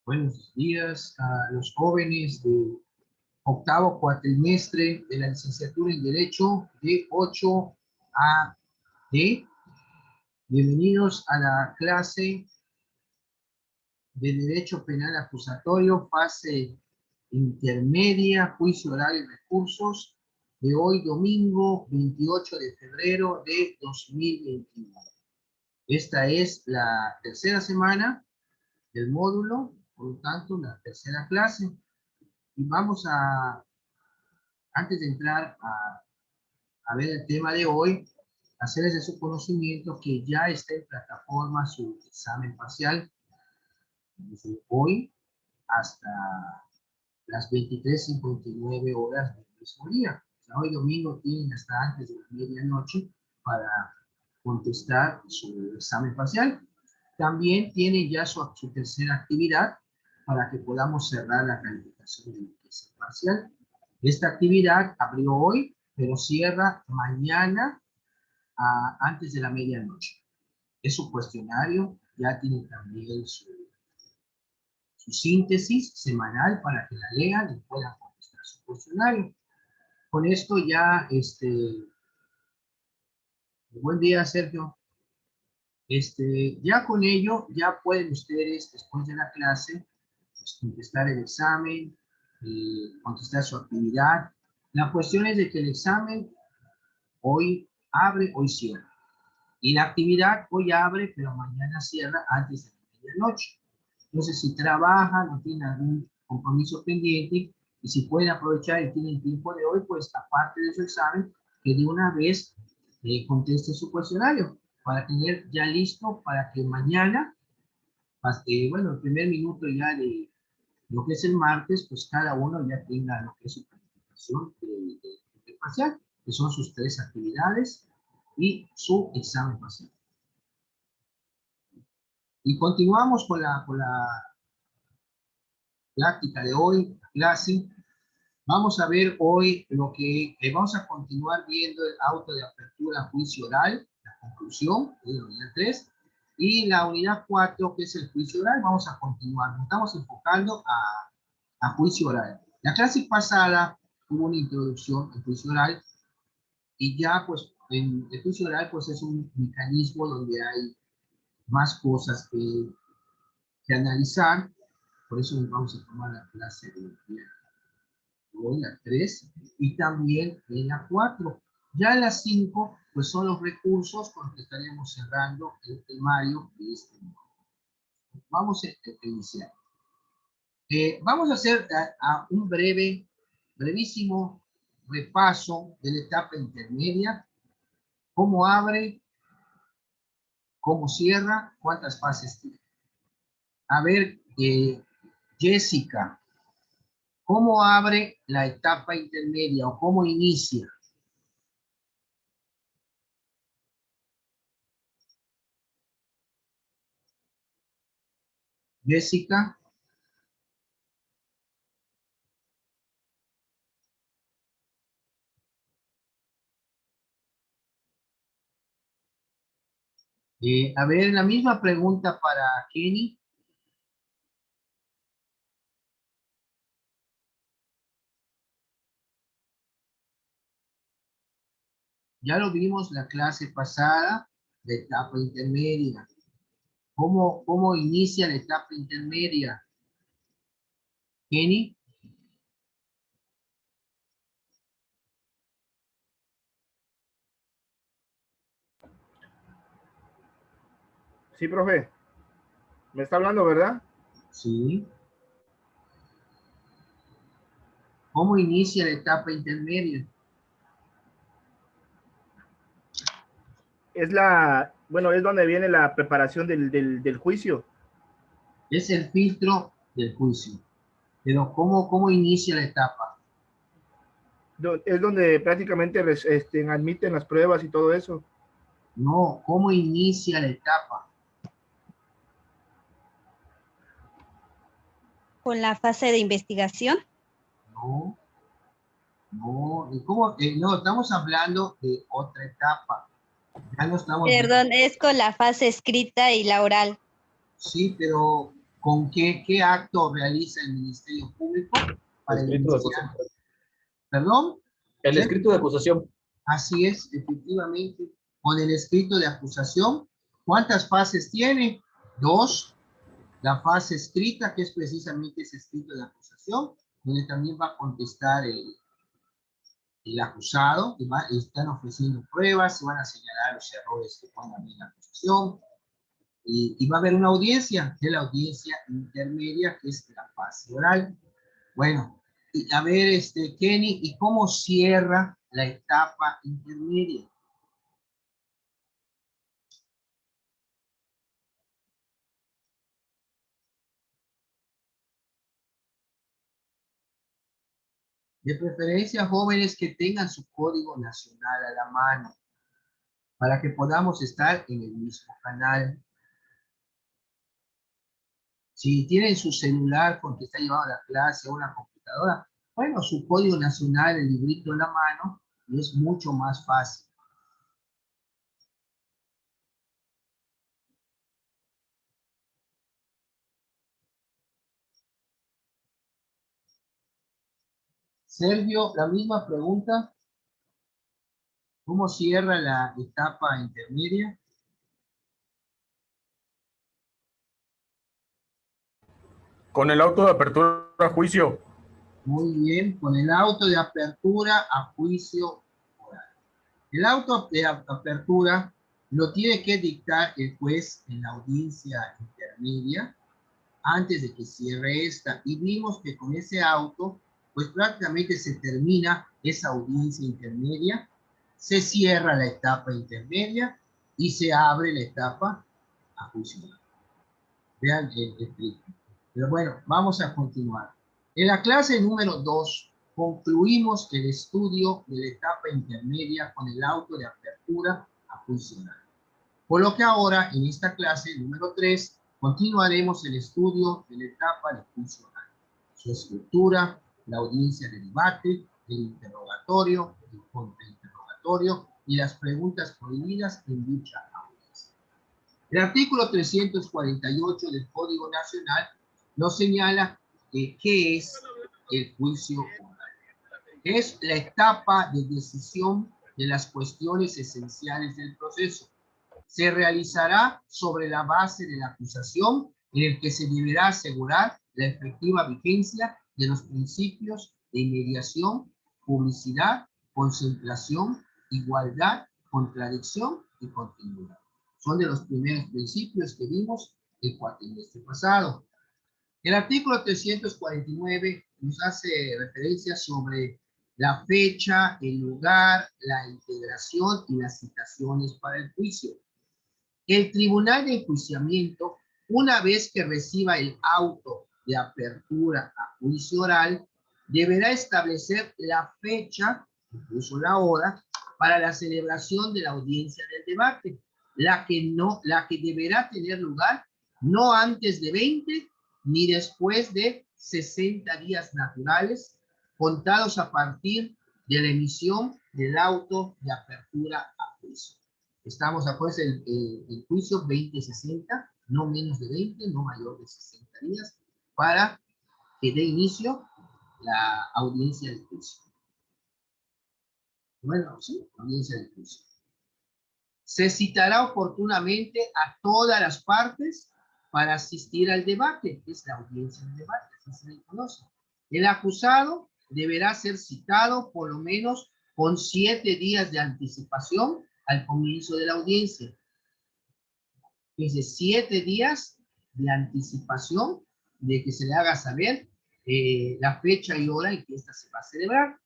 Buenos días a los jóvenes de octavo cuatrimestre de la licenciatura en Derecho de 8 a D. Bienvenidos a la clase de Derecho Penal Acusatorio, fase intermedia, juicio oral y recursos, de hoy domingo 28 de febrero de 2021. Esta es la tercera semana del módulo, por lo tanto, la tercera clase. Y vamos a, antes de entrar a ver el tema de hoy, hacerles de su conocimiento que ya está en plataforma su examen parcial desde hoy hasta las 23:59 horas del mismo día. O sea, hoy domingo tienen hasta antes de la medianoche para contestar su examen parcial. También tiene ya su tercera actividad para que podamos cerrar la calificación del examen parcial. Esta actividad abrió hoy, pero cierra mañana antes de la medianoche. Es su cuestionario, ya tiene también su síntesis semanal para que la lean y puedan contestar su cuestionario. Con esto ya, buen día, Sergio. Ya con ello, ya pueden ustedes, después de la clase, pues, contestar el examen, contestar su actividad. La cuestión es de que el examen hoy abre, hoy cierra. Y la actividad hoy abre, pero mañana cierra antes de la medianoche. Entonces, si trabajan o tienen algún compromiso pendiente, y si pueden aprovechar y tienen tiempo de hoy, pues aparte de su examen, que de una vez conteste su cuestionario, para tener ya listo para que mañana, bueno, el primer minuto ya de lo que es el martes, pues cada uno ya tenga lo que es su calificación de parcial, que son sus 3 actividades y su examen parcial. Y continuamos con la práctica de hoy, clase. Vamos a ver hoy lo que vamos a continuar viendo: el auto de apertura, juicio oral, la conclusión, la unidad 3, y la unidad 4, que es el juicio oral. Vamos a continuar, nos estamos enfocando a juicio oral. La clase pasada hubo una introducción al juicio oral, y ya pues en el juicio oral pues es un mecanismo donde hay más cosas que analizar. Por eso vamos a tomar la clase de hoy, la 3, y también en la 4. Ya en la 5, pues son los recursos con los que estaríamos cerrando el temario de este módulo. Vamos a iniciar. Vamos a hacer un brevísimo repaso de la etapa intermedia: cómo abre, cómo cierra, cuántas fases tiene. A ver, Jessica, ¿cómo abre la etapa intermedia o cómo inicia? Jessica. A ver, la misma pregunta para Kenny. Ya lo vimos la clase pasada, la etapa intermedia. ¿Cómo inicia la etapa intermedia? Kenny. Sí, profe. ¿Me está hablando, verdad? Sí. ¿Cómo inicia la etapa intermedia? Es es donde viene la preparación del juicio. Es el filtro del juicio. Pero ¿cómo inicia la etapa? Es donde prácticamente admiten las pruebas y todo eso. No, ¿cómo inicia la etapa? ¿Con la fase de investigación? No, no, no, estamos hablando de otra etapa. Ya no estamos... Perdón, es con la fase escrita y la oral. Sí, pero ¿Con qué acto realiza el Ministerio Público para Escrito de iniciar? acusación. ¿Perdón? El ¿Sí? escrito de acusación. Así es, efectivamente. Con el escrito de acusación. ¿Cuántas fases tiene? 2. La fase escrita, que es precisamente ese escrito de acusación, donde también va a contestar el acusado, que están ofreciendo pruebas, se van a señalar los errores que pongan en la acusación, y va a haber una audiencia, que es la audiencia intermedia, que es la fase oral. Bueno, y a ver, Kenny, ¿y cómo cierra la etapa intermedia? De preferencia, jóvenes que tengan su código nacional a la mano, para que podamos estar en el mismo canal. Si tienen su celular con que está llevando a la clase o una computadora, bueno, su código nacional, el librito en la mano, y es mucho más fácil. Sergio, la misma pregunta. ¿Cómo cierra la etapa intermedia? Con el auto de apertura a juicio. Muy bien, con el auto de apertura a juicio oral. El auto de apertura lo tiene que dictar el juez en la audiencia intermedia antes de que cierre esta. Y vimos que con ese auto, pues prácticamente se termina esa audiencia intermedia, se cierra la etapa intermedia y se abre la etapa a juicio oral. Vean el trick. Pero bueno, vamos a continuar. En la clase número 2 concluimos el estudio de la etapa intermedia con el auto de apertura a juicio oral. Por lo que ahora, en esta clase número 3, continuaremos el estudio de la etapa de juicio oral. Su estructura, la audiencia de debate, el interrogatorio, el contrainterrogatorio y las preguntas prohibidas en dicha audiencia. El artículo 348 del Código Nacional nos señala qué es el juicio oral. Es la etapa de decisión de las cuestiones esenciales del proceso. Se realizará sobre la base de la acusación, en el que se deberá asegurar la efectiva vigencia de los principios de inmediación, publicidad, concentración, igualdad, contradicción y continuidad. Son de los primeros principios que vimos el cuatrimestre pasado. El artículo 349 nos hace referencia sobre la fecha, el lugar, la integración y las citaciones para el juicio. El tribunal de enjuiciamiento, una vez que reciba el auto de apertura a juicio oral, deberá establecer la fecha, incluso la hora, para la celebración de la audiencia del debate, la que deberá tener lugar no antes de 20 ni después de 60 días naturales, contados a partir de la emisión del auto de apertura a juicio. Estamos a pues el juicio 2060, no menos de 20, no mayor de 60 días, para que dé inicio la audiencia de juicio. Bueno, sí, audiencia de juicio. Se citará oportunamente a todas las partes para asistir al debate, que es la audiencia del debate, así se le conoce. El acusado deberá ser citado por lo menos con 7 días de anticipación al comienzo de la audiencia. Es de 7 días de anticipación de que se le haga saber la fecha y hora en que esta se va a celebrar.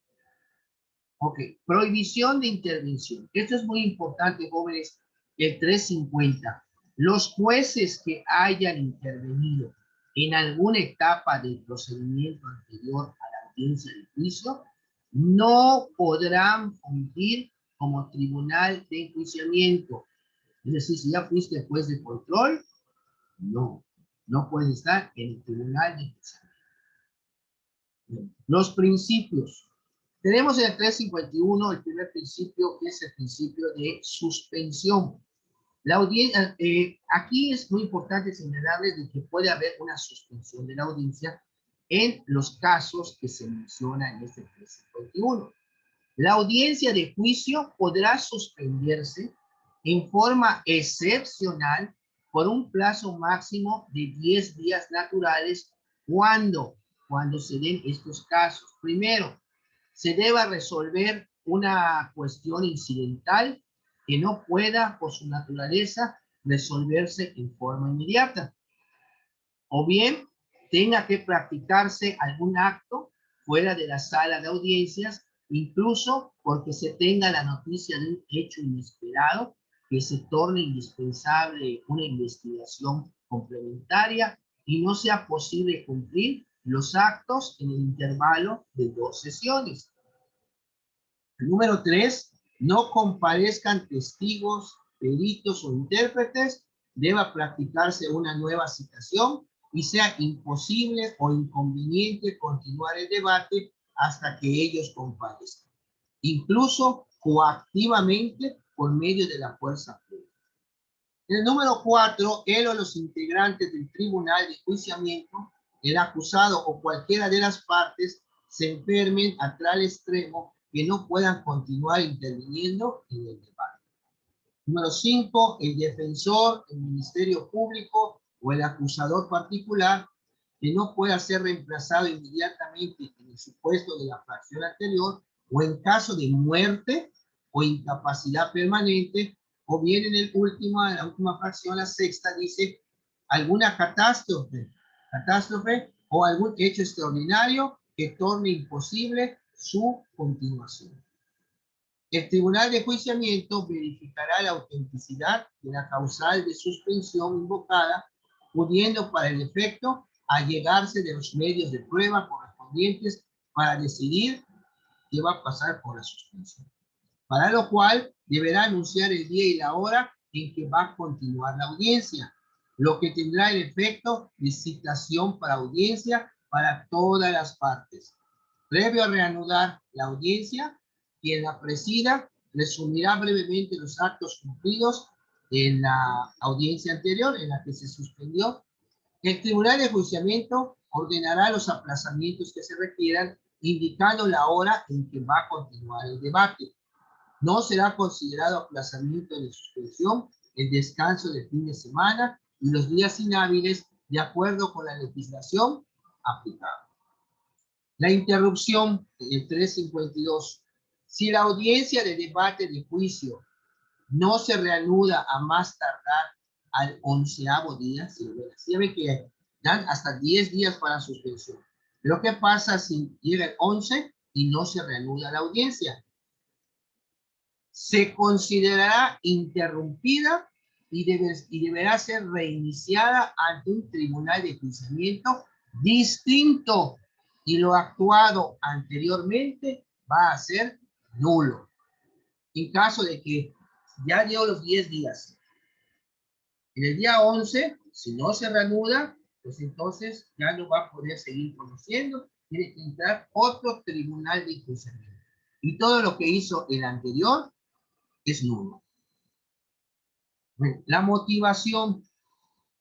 Ok, prohibición de intervención. Esto es muy importante, jóvenes. El 350. Los jueces que hayan intervenido en alguna etapa del procedimiento anterior a la audiencia del juicio no podrán fundir como tribunal de enjuiciamiento. Es decir, si ya fuiste juez de control, no puedes estar en el tribunal de enjuiciamiento. Los principios. Tenemos en el 351 el primer principio, que es el principio de suspensión. La audiencia, aquí es muy importante señalarles de que puede haber una suspensión de la audiencia en los casos que se menciona en este 351. La audiencia de juicio podrá suspenderse en forma excepcional por un plazo máximo de 10 días naturales cuando se den estos casos. Primero, se deba resolver una cuestión incidental que no pueda, por su naturaleza, resolverse en forma inmediata. O bien, tenga que practicarse algún acto fuera de la sala de audiencias, incluso porque se tenga la noticia de un hecho inesperado que se torne indispensable una investigación complementaria y no sea posible cumplir los actos en el intervalo de 2 sesiones. Número 3, no comparezcan testigos, peritos o intérpretes, deba practicarse una nueva citación y sea imposible o inconveniente continuar el debate hasta que ellos comparezcan, incluso coactivamente por medio de la fuerza pública. En el número 4, él o los integrantes del tribunal de enjuiciamiento, el acusado o cualquiera de las partes se enfermen a tal extremo que no puedan continuar interviniendo en el debate. Número 5, el defensor, el ministerio público o el acusador particular que no pueda ser reemplazado inmediatamente en el supuesto de la fracción anterior o en caso de muerte o incapacidad permanente, o bien en la última fracción, la sexta, dice alguna catástrofe o algún hecho extraordinario que torne imposible su continuación. El tribunal de enjuiciamiento verificará la autenticidad de la causal de suspensión invocada, pudiendo para el efecto allegarse de los medios de prueba correspondientes para decidir qué va a pasar por la suspensión, para lo cual deberá anunciar el día y la hora en que va a continuar la audiencia, lo que tendrá el efecto de citación para audiencia para todas las partes. Previo a reanudar la audiencia, quien la presida resumirá brevemente los actos cumplidos en la audiencia anterior en la que se suspendió. El tribunal de enjuiciamiento ordenará los aplazamientos que se requieran, indicando la hora en que va a continuar el debate. No será considerado aplazamiento de suspensión el descanso de fin de semana y los días inhábiles, de acuerdo con la legislación aplicable. La interrupción, el 352. Si la audiencia de debate de juicio no se reanuda a más tardar al 11º día, si ve que dan hasta 10 días para suspensión. Pero ¿qué pasa si llega el 11 y no se reanuda la audiencia? Se considerará interrumpida y deberá ser reiniciada ante un tribunal de enjuiciamiento distinto, y lo actuado anteriormente va a ser nulo. En caso de que ya dio los 10 días, en el día 11, si no se reanuda, pues entonces ya no va a poder seguir conociendo, tiene que entrar otro tribunal de enjuiciamiento. Y todo lo que hizo el anterior es nulo. Bueno, la motivación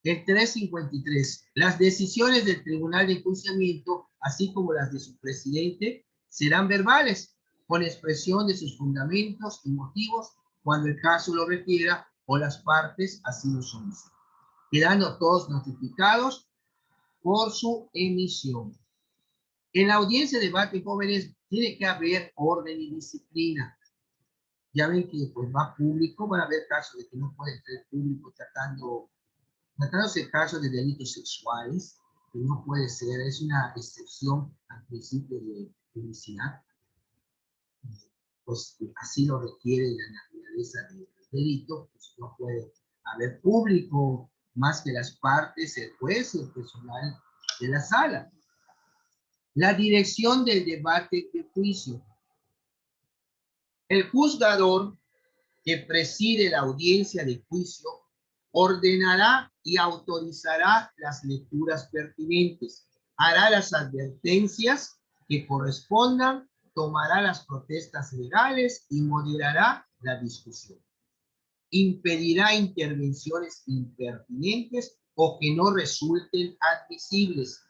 del 353. Las decisiones del tribunal de enjuiciamiento, así como las de su presidente, serán verbales, con expresión de sus fundamentos y motivos cuando el caso lo requiera o las partes así lo soliciten, quedando todos notificados por su emisión. En la audiencia de debate, jóvenes, tiene que haber orden y disciplina. Ya ven que pues va público, van a haber casos de que no puede ser público tratándose casos de delitos sexuales, que no puede ser, es una excepción al principio de publicidad, pues así lo requiere la naturaleza del delito, pues no puede haber público más que las partes, el juez y el personal de la sala. La dirección del debate de juicio. El juzgador que preside la audiencia de juicio ordenará y autorizará las lecturas pertinentes, hará las advertencias que correspondan, tomará las protestas legales y moderará la discusión. impedirá intervenciones impertinentes o que no resulten admisibles,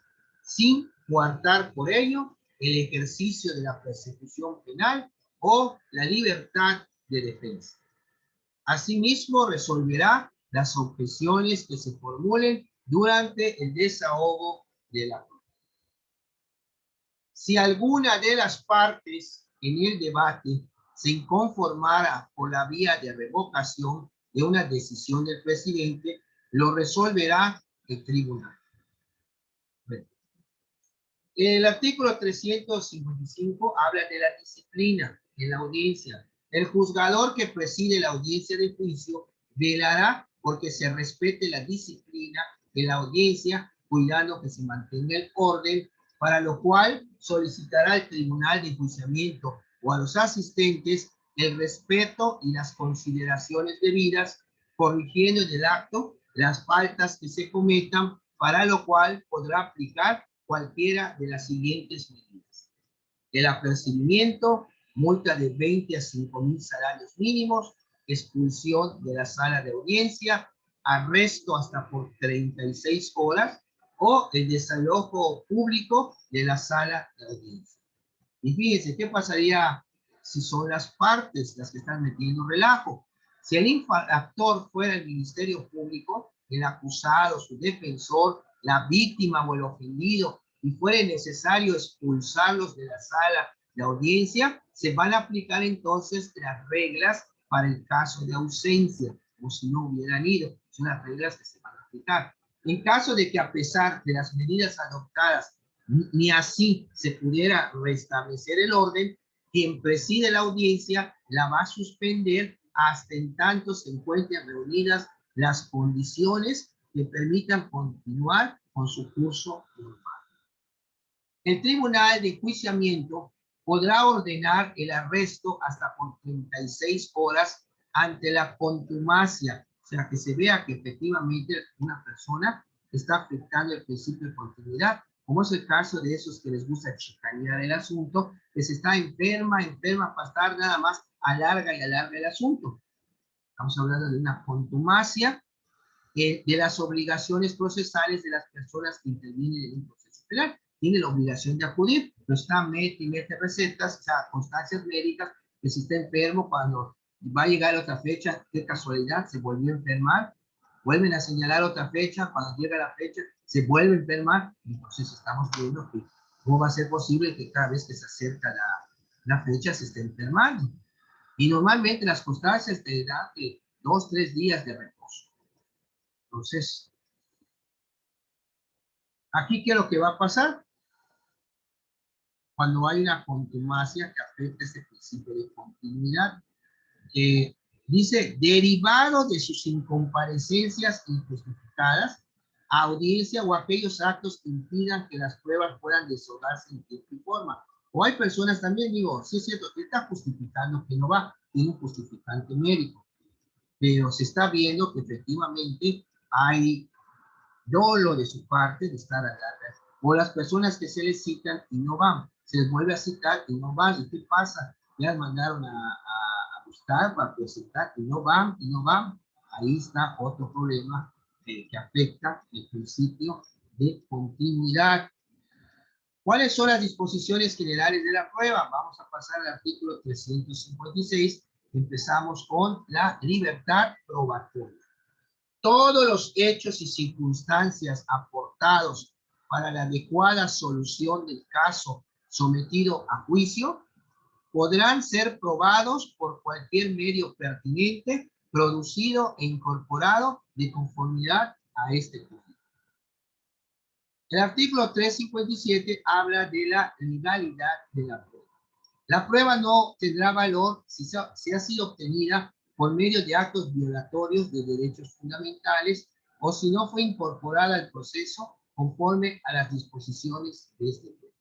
sin coartar por ello el ejercicio de la persecución penal o la libertad de defensa. Asimismo, resolverá las objeciones que se formulen durante el desahogo de la prueba. Si alguna de las partes en el debate se inconformara por la vía de revocación de una decisión del presidente, lo resolverá el tribunal. El artículo 355 habla de la disciplina en la audiencia. El juzgador que preside la audiencia de juicio velará porque se respete la disciplina en la audiencia, cuidando que se mantenga el orden, para lo cual solicitará al tribunal de enjuiciamiento o a los asistentes el respeto y las consideraciones debidas, corrigiendo en el acto las faltas que se cometan, para lo cual podrá aplicar cualquiera de las siguientes medidas: el apercibimiento, multa de 20 a 5.000 salarios mínimos, expulsión de la sala de audiencia, arresto hasta por 36 horas o el desalojo público de la sala de audiencia. Y fíjense, ¿qué pasaría si son las partes las que están metiendo relajo? Si el infractor fuera el Ministerio Público, el acusado, su defensor, la víctima o el ofendido, y fuera necesario expulsarlos de la sala de audiencia, se van a aplicar entonces las reglas para el caso de ausencia, como si no hubieran ido. Son las reglas que se van a aplicar. En caso de que, a pesar de las medidas adoptadas, ni así se pudiera restablecer el orden, quien preside la audiencia la va a suspender hasta en tanto se encuentren reunidas las condiciones que permitan continuar con su curso normal. El tribunal de enjuiciamiento podrá ordenar el arresto hasta por 36 horas ante la contumacia, o sea, que se vea que efectivamente una persona está afectando el principio de continuidad, como es el caso de esos que les gusta chicanear el asunto, que se está enferma, para estar nada más alarga y alarga el asunto. Estamos hablando de una contumacia de las obligaciones procesales de las personas que intervienen en un proceso penal. Tiene la obligación de acudir, no está mete y mete recetas, o sea, constancias médicas, que si está enfermo, cuando va a llegar otra fecha, qué casualidad, se volvió a enfermar, vuelven a señalar otra fecha, cuando llega la fecha, se vuelve a enfermar, entonces estamos viendo que cómo va a ser posible que cada vez que se acerca la fecha se esté enfermando. Y normalmente las constancias te dan 2 o 3 días de reposo. Entonces, aquí, ¿qué es lo que va a pasar? Cuando hay una contumacia que afecta este principio de continuidad, dice, derivado de sus incomparecencias injustificadas, a audiencia o aquellos actos que impidan que las pruebas puedan desahogarse en tiempo y forma. O hay personas también, digo, sí es cierto, que está justificando que no va, tiene un justificante médico, pero se está viendo que efectivamente hay dolo de su parte de estar a largas, o las personas que se les citan y no van, se les vuelve a citar y no van. ¿Y qué pasa? Ya mandaron a buscar para presentar y no van, ahí está otro problema que afecta el principio de continuidad. ¿Cuáles son las disposiciones generales de la prueba? Vamos a pasar al artículo 356. Empezamos con la libertad probatoria. Todos los hechos y circunstancias aportados para la adecuada solución del caso sometido a juicio podrán ser probados por cualquier medio pertinente, producido e incorporado de conformidad a este juicio. El artículo 357 habla de la legalidad de la prueba. La prueba no tendrá valor si ha sido obtenida por medio de actos violatorios de derechos fundamentales o si no fue incorporada al proceso conforme a las disposiciones de este código.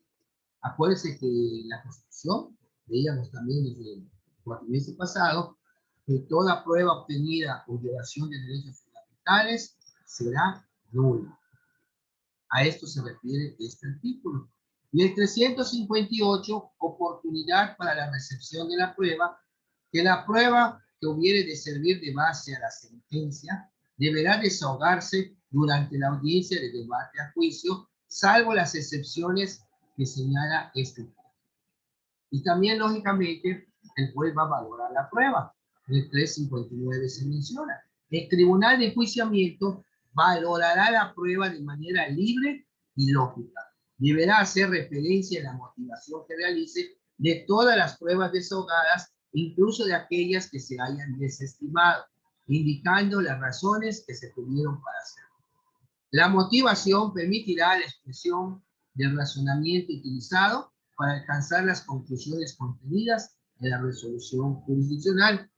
Acuérdense que la Constitución, veíamos también desde el cuatrimestre pasado, que toda prueba obtenida por violación de derechos fundamentales será nula. A esto se refiere este artículo. Y el 358, oportunidad para la recepción de la prueba, que la prueba que hubiere de servir de base a la sentencia deberá desahogarse durante la audiencia de debate a juicio, salvo las excepciones que señala este. Y también, lógicamente, el juez va a valorar la prueba. En el 359 se menciona. El tribunal de enjuiciamiento valorará la prueba de manera libre y lógica. Deberá hacer referencia en la motivación que realice de todas las pruebas desahogadas, incluso de aquellas que se hayan desestimado, indicando las razones que se tuvieron para hacerlo. La motivación permitirá la expresión del razonamiento utilizado para alcanzar las conclusiones contenidas en la resolución jurisdiccional,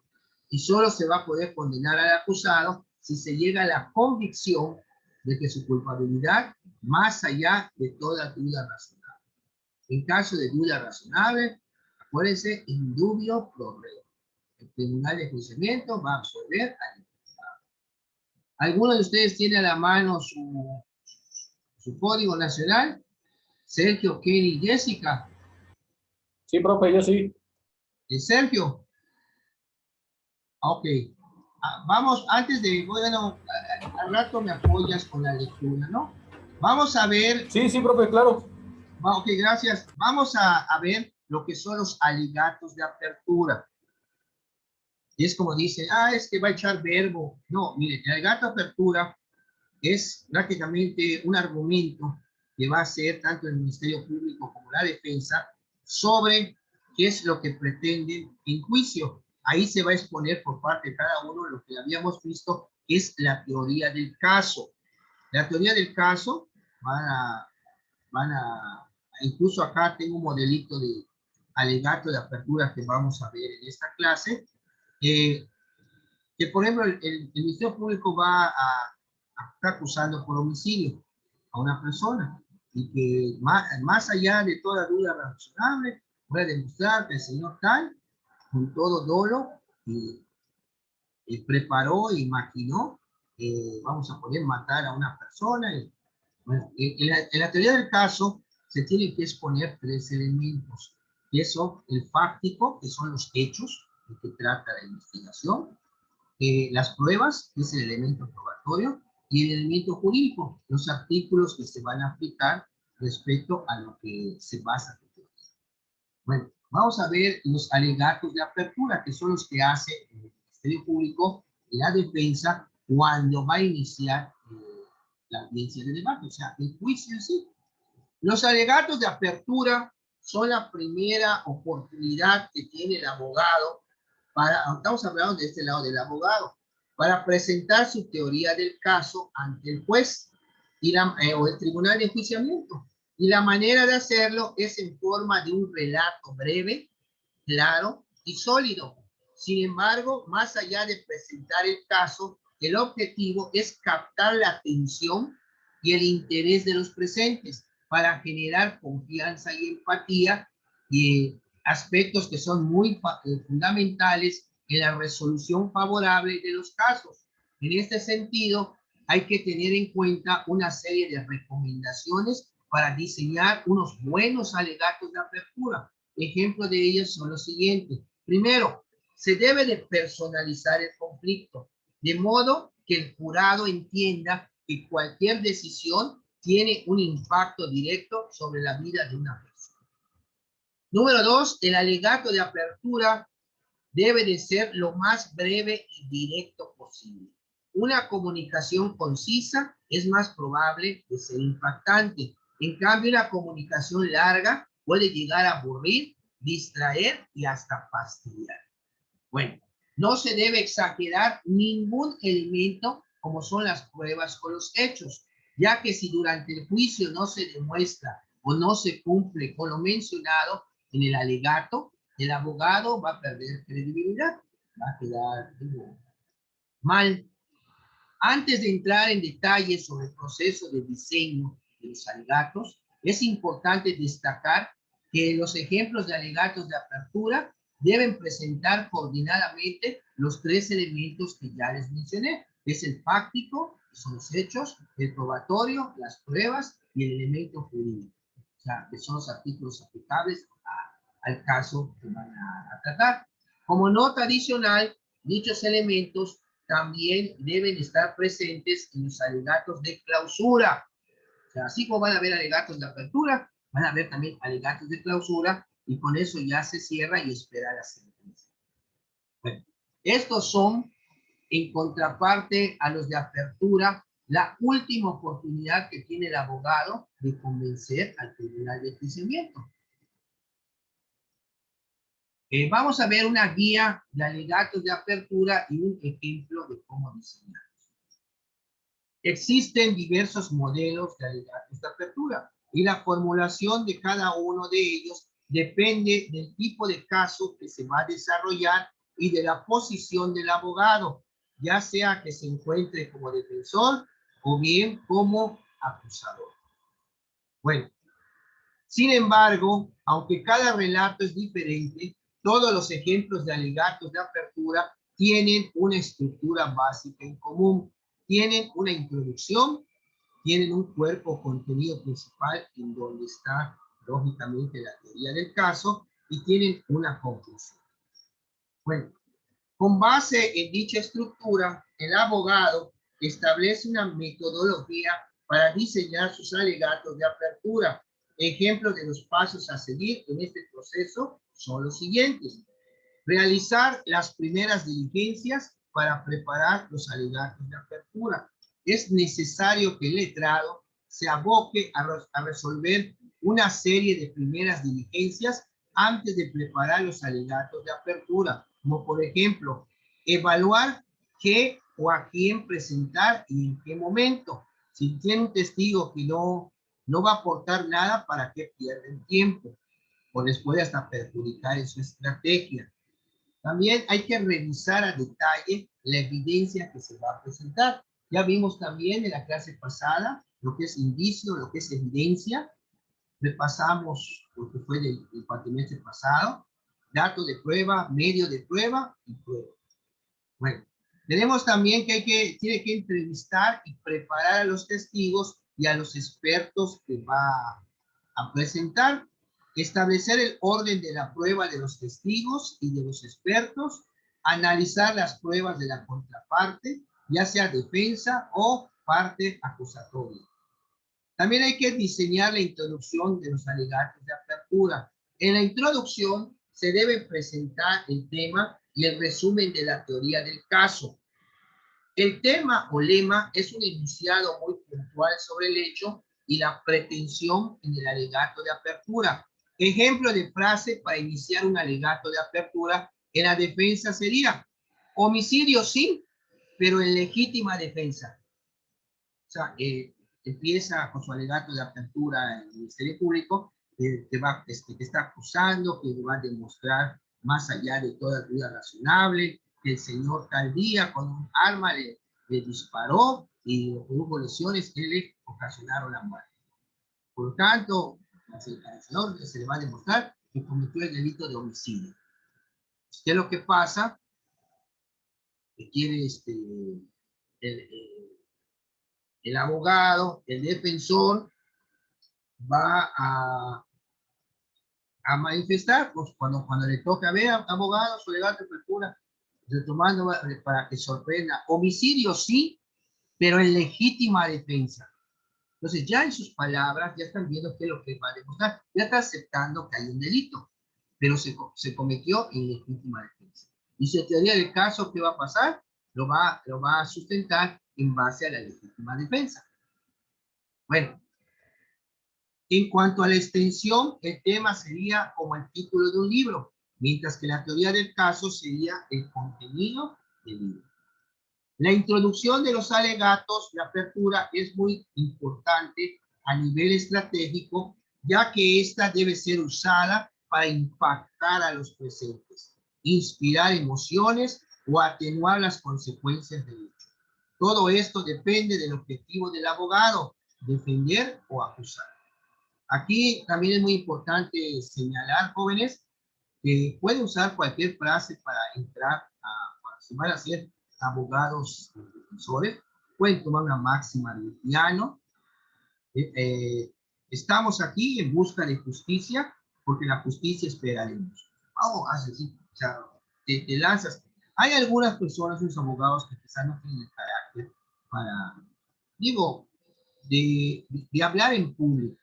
y solo se va a poder condenar al acusado si se llega a la convicción de que su culpabilidad más allá de toda duda razonable. En caso de duda razonable, acuérdense, in dubio pro reo. El tribunal de enjuiciamiento va a absolver al imputado. ¿Alguno de ustedes tiene a la mano su código nacional? Sergio, Kenny, Jessica. Sí, profe, yo sí. Sergio. Ok. Vamos, antes de, bueno, al rato me apoyas con la lectura, ¿no? Vamos a ver. Sí, sí, profe, claro. Ok, gracias. Vamos a ver lo que son los alegatos de apertura. Y es como dice, es que va a echar verbo. No, mire, el alegato de apertura es prácticamente un argumento que va a hacer tanto el Ministerio Público como la defensa sobre qué es lo que pretenden en juicio. Ahí se va a exponer por parte de cada uno lo que habíamos visto, que es la teoría del caso. La teoría del caso incluso acá tengo un modelito de alegato de apertura que vamos a ver en esta clase, que por ejemplo el Ministerio Público va a estar acusando por homicidio a una persona y que más allá de toda duda razonable puede demostrar que el señor tal con todo dolo preparó e imaginó, vamos a poder matar a una persona. Bueno, en la teoría del caso se tienen que exponer tres elementos, que son el fáctico, que son los hechos de que trata la investigación, las pruebas, que es el elemento probatorio, y el elemento jurídico, los artículos que se van a aplicar respecto a lo que se basa. Bueno, vamos a ver los alegatos de apertura, que son los que hace el Ministerio Público y la defensa cuando va a iniciar la audiencia de debate, o sea, el juicio en sí. Los alegatos de apertura son la primera oportunidad que tiene el abogado estamos hablando de este lado del abogado, para presentar su teoría del caso ante el juez o el tribunal de enjuiciamiento. Y la manera de hacerlo es en forma de un relato breve, claro y sólido. Sin embargo, más allá de presentar el caso, el objetivo es captar la atención y el interés de los presentes para generar confianza y empatía, y aspectos que son muy fundamentales en la resolución favorable de los casos. En este sentido, hay que tener en cuenta una serie de recomendaciones para diseñar unos buenos alegatos de apertura. Ejemplos de ellos son los siguientes. Primero, se debe de personalizar el conflicto, de modo que el jurado entienda que cualquier decisión tiene un impacto directo sobre la vida de una persona. Número dos, el alegato de apertura debe de ser lo más breve y directo posible. Una comunicación concisa es más probable de ser impactante. En cambio, una comunicación larga puede llegar a aburrir, distraer y hasta fastidiar. Bueno, no se debe exagerar ningún elemento como son las pruebas o los hechos, ya que si durante el juicio no se demuestra o no se cumple con lo mencionado en el alegato, el abogado va a perder credibilidad, va a quedar mal. Antes de entrar en detalles sobre el proceso de diseño de los alegatos, es importante destacar que los ejemplos de alegatos de apertura deben presentar coordinadamente los tres elementos que ya les mencioné. Es el fáctico, que son los hechos, el probatorio, las pruebas y el elemento jurídico, o sea, que son los artículos aplicables al caso que van a tratar. Como nota adicional, Dichos elementos también deben estar presentes en los alegatos de clausura. O sea, así como van a haber alegatos de apertura, van a haber también alegatos de clausura, y con eso ya se cierra y espera la sentencia. Bueno, estos son, en contraparte a los de apertura, la última oportunidad que tiene el abogado de convencer al tribunal de enjuiciamiento. Vamos a ver una guía de alegatos de apertura y un ejemplo de cómo diseñarlos. Existen diversos modelos de alegatos de apertura y la formulación de cada uno de ellos depende del tipo de caso que se va a desarrollar y de la posición del abogado, ya sea que se encuentre como defensor o bien como acusador. Bueno, sin embargo, aunque cada relato es diferente, todos los ejemplos de alegatos de apertura tienen una estructura básica en común. Tienen una introducción, tienen un cuerpo contenido principal en donde está, lógicamente, la teoría del caso, y tienen una conclusión. Bueno, con base en dicha estructura, el abogado establece una metodología para diseñar sus alegatos de apertura. Ejemplos de los pasos a seguir en este proceso son los siguientes. Realizar las primeras diligencias para preparar los alegatos de apertura. Es necesario que el letrado se aboque a resolver una serie de primeras diligencias antes de preparar los alegatos de apertura, como por ejemplo, evaluar qué o a quién presentar y en qué momento. Si tiene un testigo que no va a aportar nada, ¿para qué pierden tiempo? O les puede hasta perjudicar en su estrategia. También hay que revisar a detalle la evidencia que se va a presentar. Ya vimos también en la clase pasada lo que es indicio, lo que es evidencia. Repasamos lo que fue del cuatrimestre pasado. Dato de prueba, medio de prueba y prueba. Bueno, tenemos también que tiene que entrevistar y preparar a los testigos y a los expertos que va a presentar. Establecer el orden de la prueba de los testigos y de los expertos, analizar las pruebas de la contraparte, ya sea defensa o parte acusatoria. También hay que diseñar la introducción de los alegatos de apertura. En la introducción se debe presentar el tema y el resumen de la teoría del caso. El tema o lema es un enunciado muy puntual sobre el hecho y la pretensión en el alegato de apertura. Ejemplo de frase para iniciar un alegato de apertura en la defensa sería: homicidio sí, pero en legítima defensa. O sea, empieza con su alegato de apertura en el Ministerio Público, que está acusando, que va a demostrar más allá de toda duda razonable, que el señor tal día con un arma le disparó y produjo lesiones que le ocasionaron la muerte. Por lo tanto, al señor se le va a demostrar que cometió el delito de homicidio. ¿Qué es lo que pasa? Que quiere el abogado, el defensor, va a manifestar, pues cuando le toca ver a abogado, su alegato de apertura, retomando para que sorprenda, homicidio sí, pero en legítima defensa. Entonces ya en sus palabras ya están viendo qué es lo que va a demostrar, ya está aceptando que hay un delito, pero se cometió en legítima defensa. Y su teoría del caso, ¿qué va a pasar? Lo va a sustentar en base a la legítima defensa. Bueno, en cuanto a la extensión, el tema sería como el título de un libro, mientras que la teoría del caso sería el contenido del libro. La introducción de los alegatos de apertura es muy importante a nivel estratégico, ya que esta debe ser usada para impactar a los presentes, inspirar emociones o atenuar las consecuencias del hecho. Todo esto depende del objetivo del abogado, defender o acusar. Aquí también es muy importante señalar, jóvenes, que pueden usar cualquier frase para entrar si van a ser abogados defensores. Pueden tomar una máxima del piano. Estamos aquí en busca de justicia, porque la justicia esperaremos. Vamos a decir, o sea, te lanzas. Hay algunas personas, unos abogados que quizás no tienen el carácter para, digo, de hablar en público.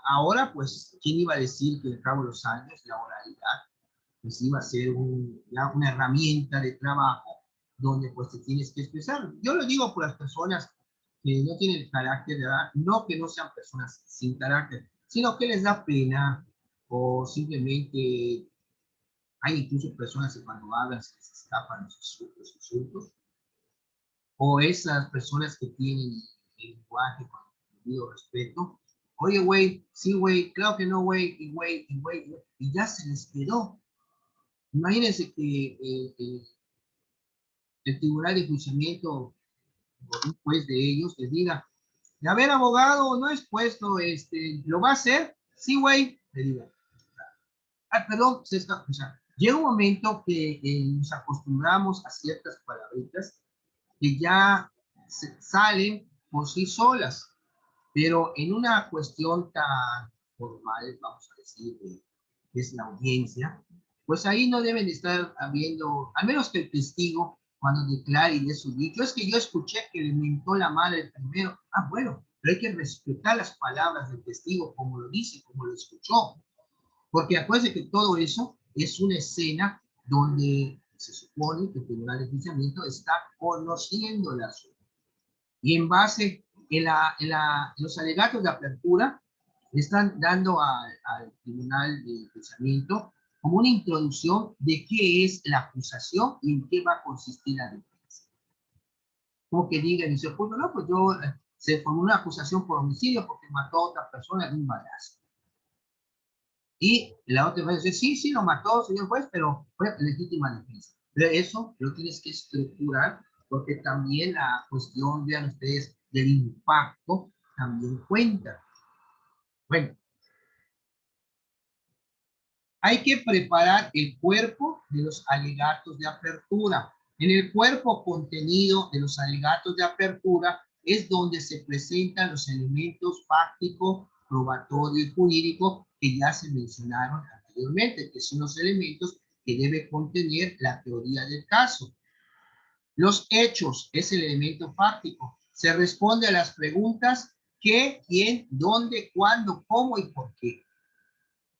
Ahora, pues, ¿quién iba a decir que al cabo de los años la oralidad pues iba a ser ya una herramienta de trabajo donde pues te tienes que expresar? Yo lo digo por las personas que no tienen el carácter de hablar, no que no sean personas sin carácter, sino que les da pena o simplemente hay incluso personas que cuando hablan se les escapan los insultos, o esas personas que tienen el lenguaje con el debido respeto. Oye, güey, sí, güey, claro que no, güey, y ya se les quedó. Imagínense que el tribunal de enjuiciamiento o un juez de ellos les diga, a ver, abogado, no es puesto, ¿lo va a hacer? Sí, güey, le diga. Ah, perdón, o sea, llega un momento que nos acostumbramos a ciertas palabritas que ya salen por sí solas, pero en una cuestión tan formal, vamos a decir, que es la audiencia, pues ahí no deben estar habiendo, al menos que el testigo, cuando declare y dé su dicho, es que yo escuché que le mentó la madre el primero. Ah, bueno, pero hay que respetar las palabras del testigo, como lo dice, como lo escuchó, porque acuérdense que todo eso es una escena donde se supone que el tribunal de enjuiciamiento está conociendo la asunto. Y en base en los alegatos de apertura, le están dando al tribunal de enjuiciamiento como una introducción de qué es la acusación y en qué va a consistir la defensa. Como que digan, y se opuso, no, pues yo se formó una acusación por homicidio porque mató a otra persona de un balazo. Y la otra vez dice, sí, sí, lo mató, señor juez, pero fue legítima defensa. Pero eso lo tienes que estructurar porque también la cuestión, vean ustedes, del impacto también cuenta. Bueno, hay que preparar el cuerpo de los alegatos de apertura. En el cuerpo contenido de los alegatos de apertura es donde se presentan los elementos fáctico, probatorio y jurídico que ya se mencionaron anteriormente, que son los elementos que debe contener la teoría del caso. Los hechos es el elemento fáctico. Se responde a las preguntas qué, quién, dónde, cuándo, cómo y por qué.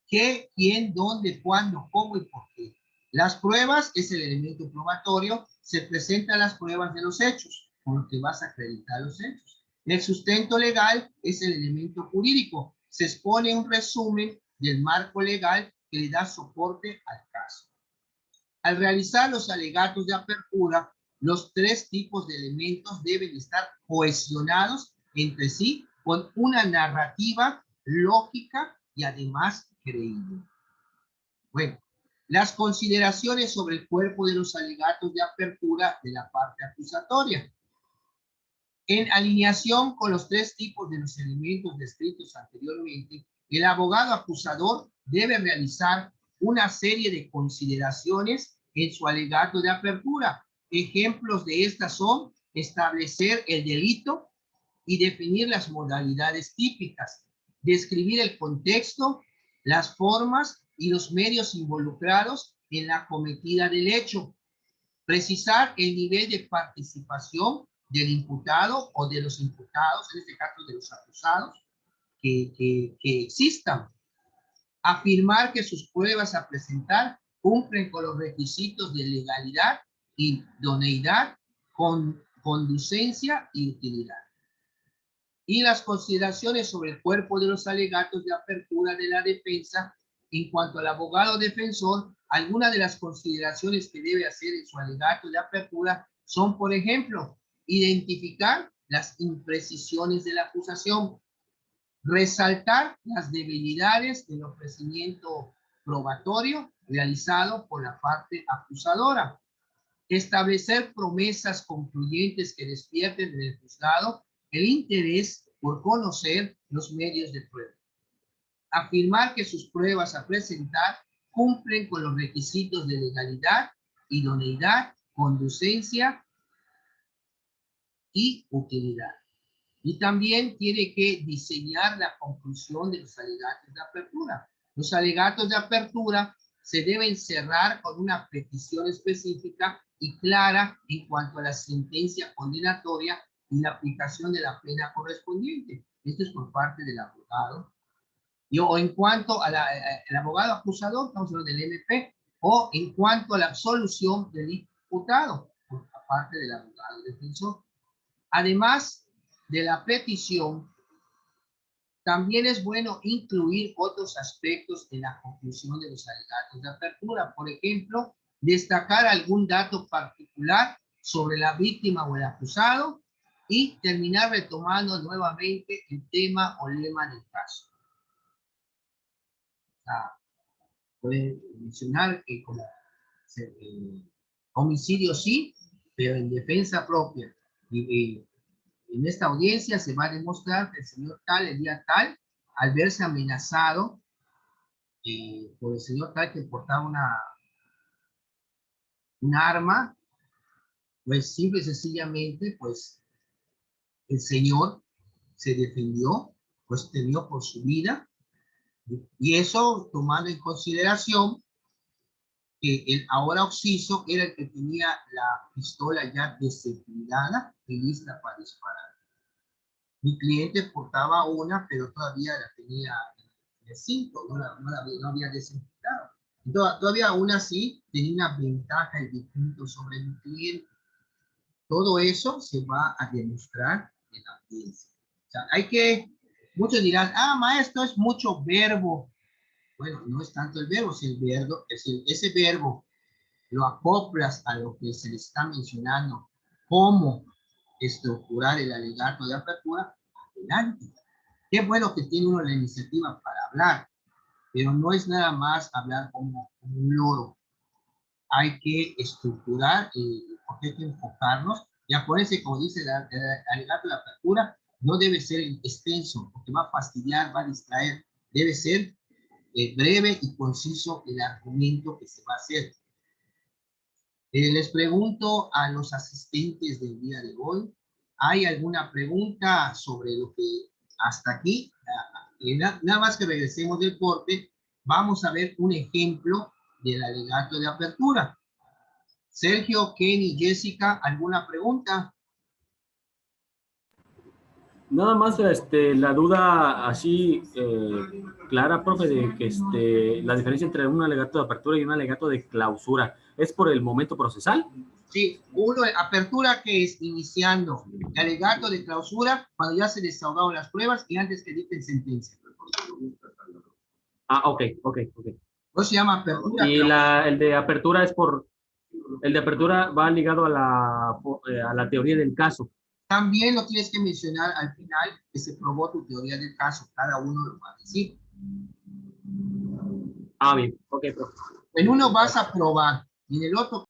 ¿Qué, quién, dónde, cuándo, cómo y por qué? Las pruebas es el elemento probatorio. Se presentan las pruebas de los hechos, con lo que vas a acreditar los hechos. El sustento legal es el elemento jurídico. Se expone un resumen del marco legal que le da soporte al caso. Al realizar los alegatos de apertura, los tres tipos de elementos deben estar cohesionados entre sí con una narrativa lógica y además creíble. Bueno, las consideraciones sobre el cuerpo de los alegatos de apertura de la parte acusatoria. En alineación con los tres tipos de los elementos descritos anteriormente, el abogado acusador debe realizar una serie de consideraciones en su alegato de apertura. Ejemplos de estas son establecer el delito y definir las modalidades típicas, describir el contexto, las formas y los medios involucrados en la cometida del hecho, precisar el nivel de participación del imputado o de los imputados, en este caso de los acusados, que existan, afirmar que sus pruebas a presentar cumplen con los requisitos de legalidad, idoneidad, conducencia y utilidad. Y las consideraciones sobre el cuerpo de los alegatos de apertura de la defensa. En cuanto al abogado defensor, algunas de las consideraciones que debe hacer en su alegato de apertura son, por ejemplo, identificar las imprecisiones de la acusación, resaltar las debilidades del ofrecimiento probatorio realizado por la parte acusadora, establecer promesas concluyentes que despierten en el juzgado el interés por conocer los medios de prueba, afirmar que sus pruebas a presentar cumplen con los requisitos de legalidad, idoneidad, conducencia y utilidad. Y también tiene que diseñar la conclusión de los alegatos de apertura. Los alegatos de apertura se deben cerrar con una petición específica y clara en cuanto a la sentencia condenatoria y la aplicación de la pena correspondiente. Esto es por parte del abogado. O en cuanto al abogado acusador, estamos hablando del MP, o en cuanto a la absolución del imputado, por parte del abogado defensor. Además de la petición, también es bueno incluir otros aspectos en la conclusión de los alegatos de apertura. Por ejemplo, destacar algún dato particular sobre la víctima o el acusado y terminar retomando nuevamente el tema o lema del caso. Puede mencionar que como homicidio sí, pero en defensa propia. Y en esta audiencia se va a demostrar que el señor tal, el día tal, al verse amenazado por el señor tal que portaba una arma, pues simple y sencillamente, pues el señor se defendió, pues temió por su vida, y eso tomando en consideración que el ahora occiso era el que tenía la pistola ya desenfundada y lista para disparar. Mi cliente portaba una, pero todavía la tenía en el cinto, no había desenfundado. Todavía aún así tenía una ventaja el difunto sobre mi cliente. Todo eso se va a demostrar en la audiencia. O sea, muchos dirán, maestro, es mucho verbo. Bueno, no es tanto el verbo, si ese verbo lo acoplas a lo que se le está mencionando, cómo estructurar el alegato de apertura, adelante. Qué bueno que tiene uno la iniciativa para hablar, pero no es nada más hablar como un loro. Hay que estructurar, porque hay que enfocarnos, y acuérdense, como dice el alegato de apertura, no debe ser extenso, porque va a fastidiar, va a distraer. Debe ser breve y conciso el argumento que se va a hacer. Les pregunto a los asistentes del día de hoy, ¿hay alguna pregunta sobre lo que hasta aquí? Nada más que regresemos del corte, vamos a ver un ejemplo del alegato de apertura. Sergio, Kenny, Jessica, ¿alguna pregunta? Nada más la duda así clara, profe, de que la diferencia entre un alegato de apertura y un alegato de clausura, ¿es por el momento procesal? Sí, apertura que es iniciando, el alegato de clausura cuando ya se desahogaron las pruebas y antes que dicten sentencia. Ok. No se llama apertura. Y el de apertura el de apertura va ligado a la teoría del caso. También lo tienes que mencionar al final que se probó tu teoría del caso. Cada uno lo va a decir. Bien. Ok, profe. En uno vas a probar y en el otro